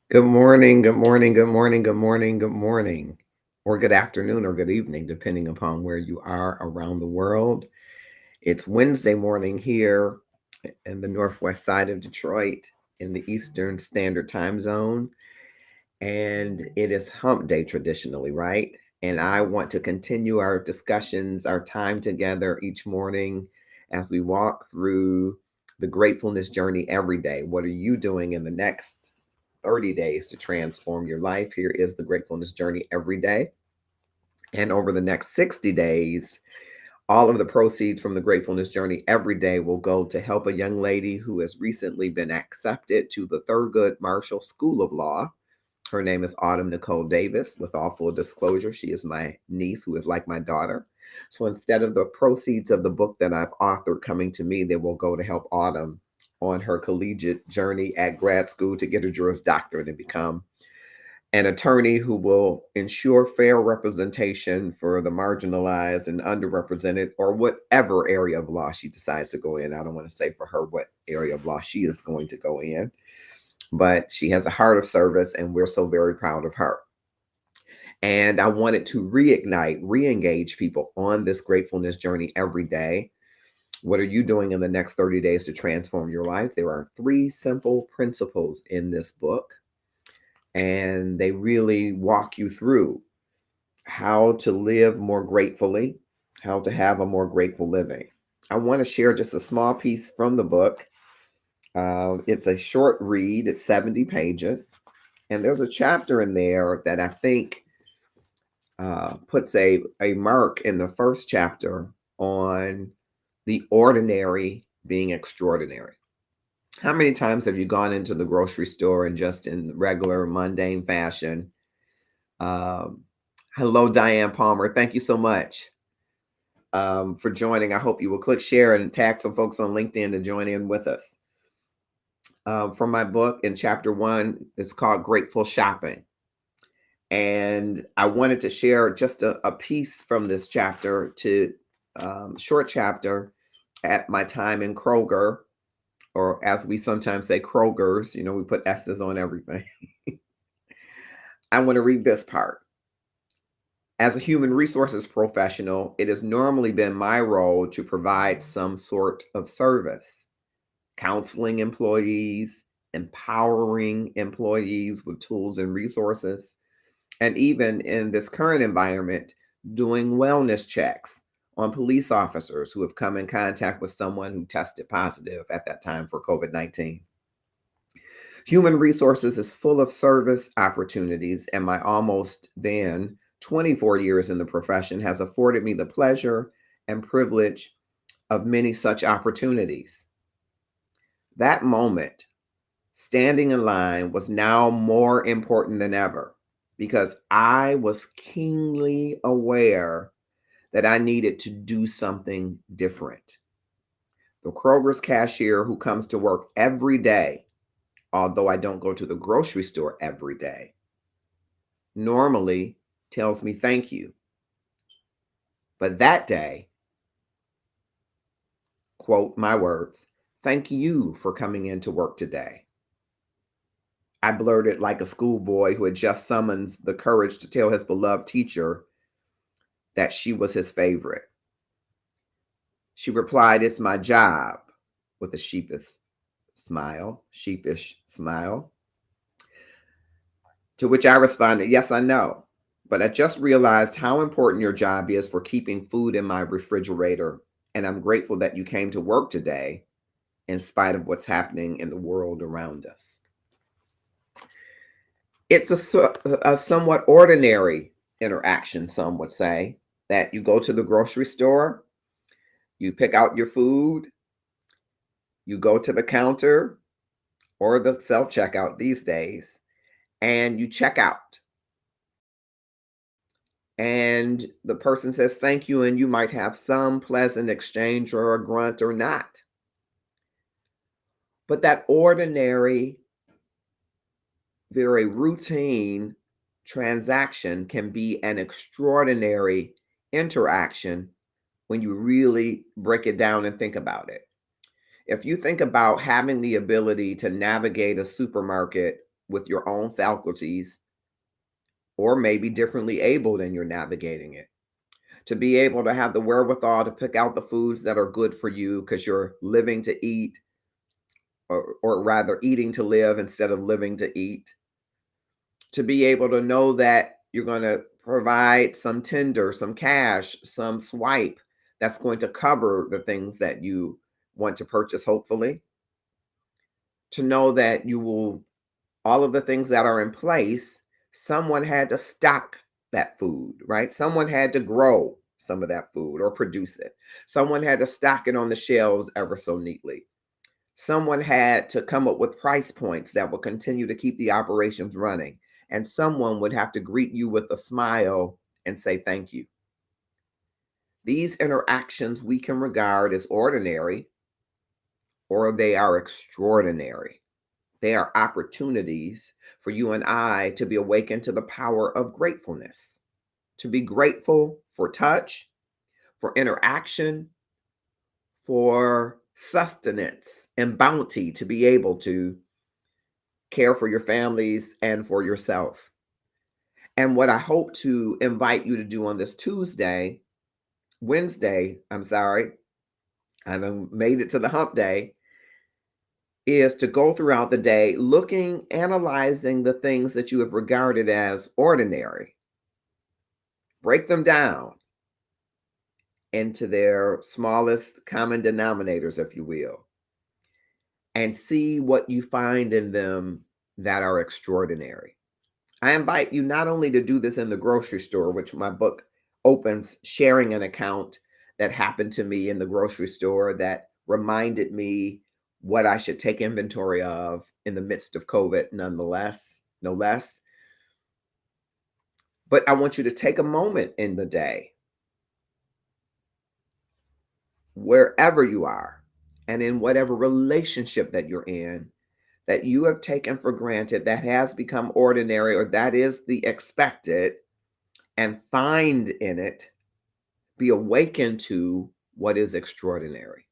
Good morning, good morning, good morning, good morning, good morning, or good afternoon or good evening, depending upon where you are around the world. It's Wednesday morning here in the northwest side of Detroit in the Eastern Standard Time Zone, and it is hump day traditionally, right? And I want to continue our discussions, our time together each morning as we walk through the gratefulness journey every day. What are you doing in the next 30 days to transform your life? Here is the gratefulness journey every day. And over the next 60 days, all of the proceeds from the gratefulness journey every day will go to help a young lady who has recently been accepted to the Thurgood Marshall School of Law. Her name is Autumn Nicole Davis. With all full disclosure, she is my niece who is like my daughter. So instead of the proceeds of the book that I've authored coming to me, they will go to help Autumn on her collegiate journey at grad school to get a Juris Doctorate and become an attorney who will ensure fair representation for the marginalized and underrepresented, or whatever area of law she decides to go in. I don't want to say for her what area of law she is going to go in, but she has a heart of service, and we're so very proud of her. And I wanted to reignite, re engage people on this gratefulness journey every day. What are you doing in the next 30 days to transform your life? There are three simple principles in this book, and they really walk you through how to live more gratefully, how to have a more grateful living. I want to share just a small piece from the book. It's a short read, it's 70 pages. And there's a chapter in there that I think puts a mark in the first chapter on the ordinary being extraordinary. How many times have you gone into the grocery store and just in regular mundane fashion? Um, Hello, Diane Palmer. Thank you so much for joining. I hope you will click share and tag some folks on LinkedIn to join in with us. From my book in chapter one, it's called Grateful Shopping. And I wanted to share just a piece from this chapter to short chapter at my time in Kroger, or as we sometimes say, Kroger's. You know, we put S's on everything. I want to read this part. As a human resources professional, it has normally been my role to provide some sort of service, counseling employees, empowering employees with tools and resources, and even in this current environment, doing wellness checks on police officers who have come in contact with someone who tested positive at that time for COVID 19. Human resources is full of service opportunities, and my almost then 24 years in the profession has afforded me the pleasure and privilege of many such opportunities. That moment, standing in line, was now more important than ever because I was keenly aware that I needed to do something different. The Kroger's cashier who comes to work every day, although I don't go to the grocery store every day, normally tells me thank you. But that day, quote my words, thank you for coming into work today. I blurted like a schoolboy who had just summoned the courage to tell his beloved teacher that she was his favorite. She replied, "It's my job," with a sheepish smile. To which I responded, "Yes, I know. But I just realized how important your job is for keeping food in my refrigerator. And I'm grateful that you came to work today in spite of what's happening in the world around us." It's a somewhat ordinary interaction, some would say, that you go to the grocery store, you pick out your food, you go to the counter or the self checkout these days, and you check out. And the person says thank you, and you might have some pleasant exchange or a grunt or not. But that ordinary, very routine transaction can be an extraordinary interaction when you really break it down and think about it. If you think about having the ability to navigate a supermarket with your own faculties, or maybe differently abled and you're navigating it. To be able to have the wherewithal to pick out the foods that are good for you because you're living to eat, or rather eating to live instead of living to eat. To be able to know that you're going to provide some tender, some cash, some swipe that's going to cover the things that you want to purchase, hopefully. To know that you will, all of the things that are in place, someone had to stock that food, right? Someone had to grow some of that food or produce it. Someone had to stock it on the shelves ever so neatly. Someone had to come up with price points that will continue to keep the operations running. And someone would have to greet you with a smile and say thank you. These interactions we can regard as ordinary, or they are extraordinary. They are opportunities for you and I to be awakened to the power of gratefulness, to be grateful for touch, for interaction, for sustenance and bounty, to be able to care for your families and for yourself. And what I hope to invite you to do on this Wednesday, I'm sorry, I done made it to the hump day, is to go throughout the day looking, analyzing the things that you have regarded as ordinary, break them down into their smallest common denominators, if you will, and see what you find in them that are extraordinary. I invite you not only to do this in the grocery store, which my book opens sharing an account that happened to me in the grocery store that reminded me what I should take inventory of in the midst of COVID, nonetheless, no less. But I want you to take a moment in the day, wherever you are, and in whatever relationship that you're in, that you have taken for granted, that has become ordinary, or that is the expected, and find in it, be awakened to what is extraordinary.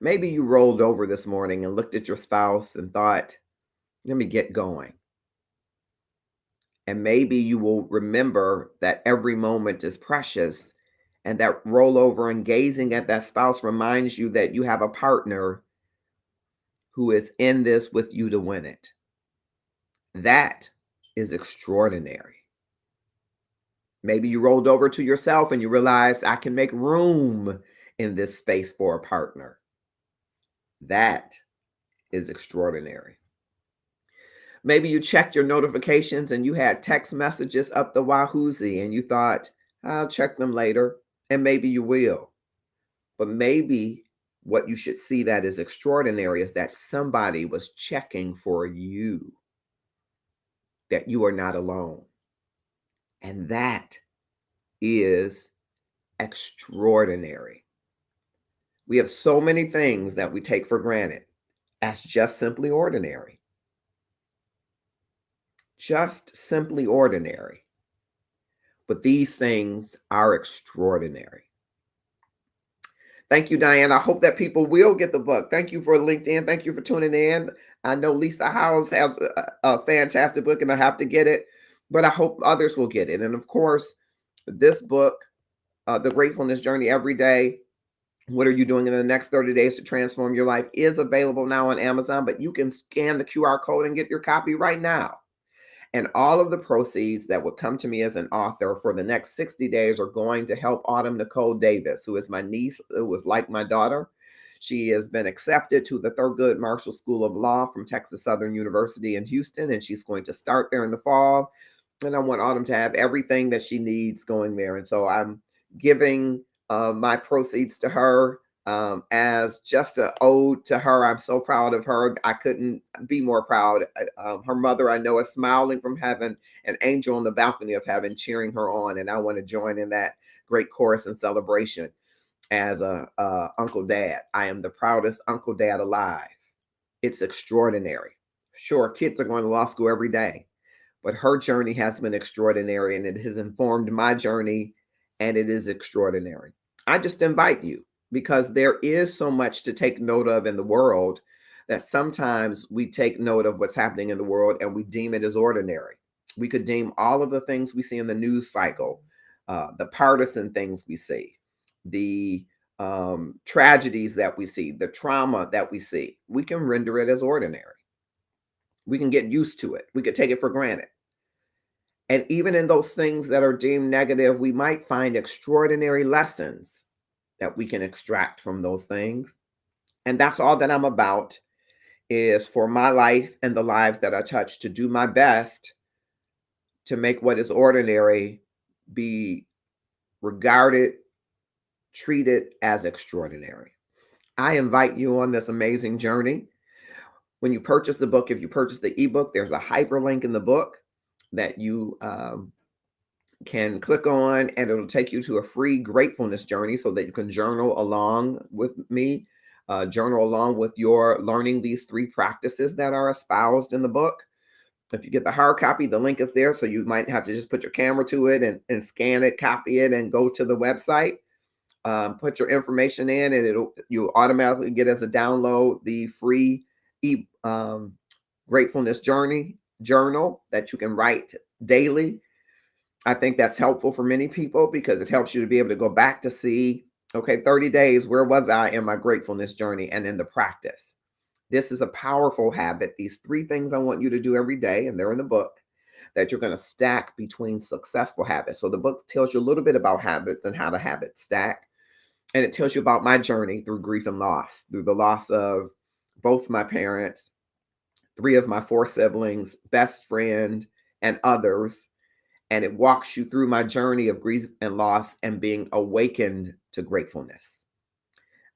Maybe you rolled over this morning and looked at your spouse and thought, let me get going. And maybe you will remember that every moment is precious, and that rollover and gazing at that spouse reminds you that you have a partner who is in this with you to win it. That is extraordinary. Maybe you rolled over to yourself and you realized I can make room in this space for a partner. That is extraordinary. Maybe you checked your notifications and you had text messages up the wahoozy and you thought, I'll check them later. And maybe you will. But maybe what you should see that is extraordinary is that somebody was checking for you, that you are not alone. And that is extraordinary. We have so many things that we take for granted as just simply ordinary. Just simply ordinary. But these things are extraordinary. Thank you, Diane. I hope that people will get the book. Thank you for LinkedIn. Thank you for tuning in. I know Lisa Howes has a fantastic book and I have to get it, but I hope others will get it. And of course, this book, The Gratefulness Journey Every Day, what are you doing in the next 30 days to transform your life, is available now on Amazon, but you can scan the QR code and get your copy right now. And all of the proceeds that would come to me as an author for the next 60 days are going to help Autumn Nicole Davis, who is my niece, who was like my daughter. She has been accepted to the Thurgood Marshall School of Law from Texas Southern University in Houston, and she's going to start there in the fall. And I want Autumn to have everything that she needs going there. And so I'm giving my proceeds to her as just an ode to her. I'm so proud of her. I couldn't be more proud. Her mother, I know, is smiling from heaven, an angel on the balcony of heaven cheering her on. And I want to join in that great chorus and celebration as a Uncle Dad. I am the proudest Uncle Dad alive. It's extraordinary. Sure, kids are going to law school every day, but her journey has been extraordinary and it has informed my journey, and it is extraordinary. I just invite you, because there is so much to take note of in the world that sometimes we take note of what's happening in the world and we deem it as ordinary. We could deem all of the things we see in the news cycle, the partisan things we see, the tragedies that we see, the trauma that we see. We can render it as ordinary. We can get used to it. We could take it for granted. And even in those things that are deemed negative, we might find extraordinary lessons that we can extract from those things. And that's all that I'm about, is for my life and the lives that I touch to do my best to make what is ordinary be regarded, treated as extraordinary. I invite you on this amazing journey. When you purchase the book, if you purchase the ebook, there's a hyperlink in the book that you can click on, and it'll take you to a free gratefulness journey so that you can journal along with me, journal along with your learning these 3 practices that are espoused in the book. If you get the hard copy, the link is there. So you might have to just put your camera to it and scan it, copy it, and go to the website. Put your information in, and you'll automatically get as a download the free gratefulness journal that you can write daily. I think that's helpful for many people because it helps you to be able to go back to see, okay, 30 days, where was I in my gratefulness journey and in the practice? This is a powerful habit. These 3 things I want you to do every day, and they're in the book, that you're going to stack between successful habits. So the book tells you a little bit about habits and how to habit stack. And it tells you about my journey through grief and loss, through the loss of both my parents, 3 of my 4 siblings, best friend, and others. And it walks you through my journey of grief and loss and being awakened to gratefulness.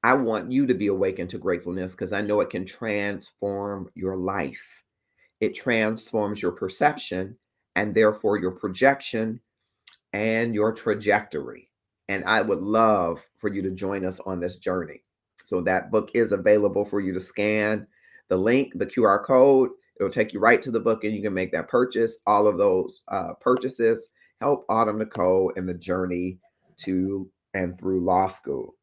I want you to be awakened to gratefulness because I know it can transform your life. It transforms your perception and therefore your projection and your trajectory. And I would love for you to join us on this journey. So that book is available for you to scan the link, the QR code. It'll take you right to the book and you can make that purchase. All of those purchases help Autumn Nicole in the journey to and through law school.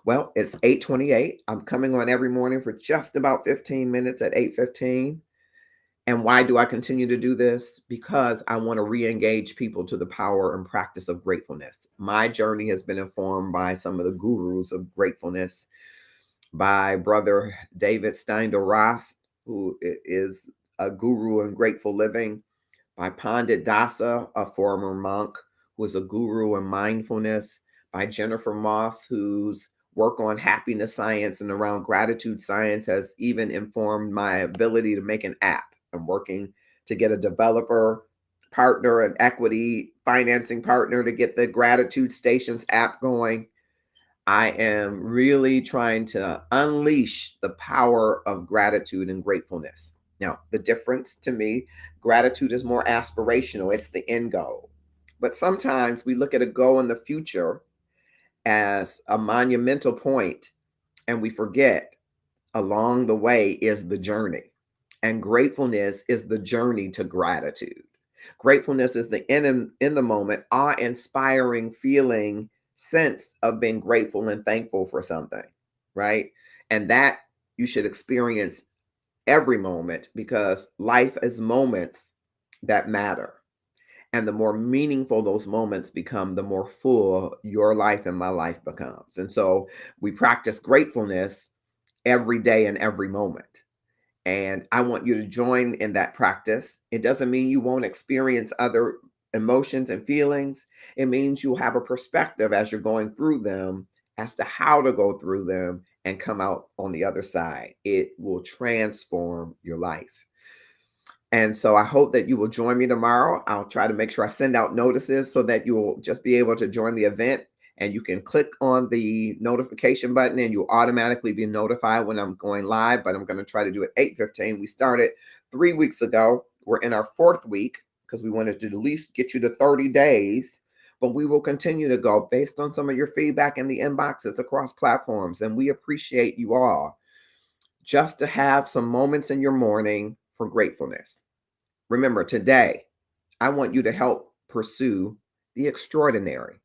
Well, it's 8:28. I'm coming on every morning for just about 15 minutes at 8:15. And why do I continue to do this? Because I want to re-engage people to the power and practice of gratefulness. My journey has been informed by some of the gurus of gratefulness, by Brother David Steindl-Rast, who is a guru in grateful living, by Pandit Dasa, a former monk who is a guru in mindfulness, by Jennifer Moss, whose work on happiness science and around gratitude science has even informed my ability to make an app. I'm working to get a developer partner, an equity financing partner to get the Gratitude Stations app going. I am really trying to unleash the power of gratitude and gratefulness. Now, the difference to me, gratitude is more aspirational, it's the end goal. But sometimes we look at a goal in the future as a monumental point and we forget along the way is the journey. And gratefulness is the journey to gratitude. Gratefulness is the in the moment, awe-inspiring feeling, sense of being grateful and thankful for something, right? And that you should experience every moment because life is moments that matter. And the more meaningful those moments become, the more full your life and my life becomes. And so we practice gratefulness every day and every moment. And I want you to join in that practice. It doesn't mean you won't experience other emotions and feelings. It means you'll have a perspective as you're going through them as to how to go through them and come out on the other side. It will transform your life. And so I hope that you will join me tomorrow. I'll try to make sure I send out notices so that you will just be able to join the event and you can click on the notification button and you'll automatically be notified when I'm going live, but I'm going to try to do it 8:15. We started 3 weeks ago. We're in our 4th week because we wanted to at least get you to 30 days, but we will continue to go based on some of your feedback in the inboxes across platforms. And we appreciate you all just to have some moments in your morning for gratefulness. Remember, today, I want you to help pursue the extraordinary,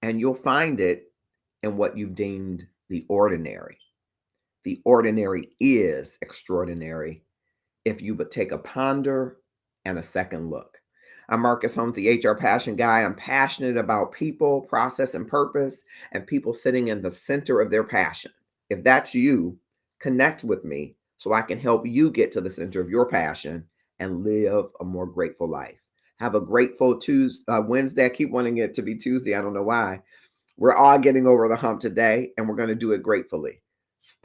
and you'll find it in what you've deemed the ordinary. The ordinary is extraordinary if you but take a ponder and a second look. I'm Marcus Holmes, the HR Passion Guy. I'm passionate about people, process, and purpose, and people sitting in the center of their passion. If that's you, connect with me so I can help you get to the center of your passion and live a more grateful life. Have a grateful Tuesday, Wednesday. I keep wanting it to be Tuesday. I don't know why. We're all getting over the hump today, and we're going to do it gratefully.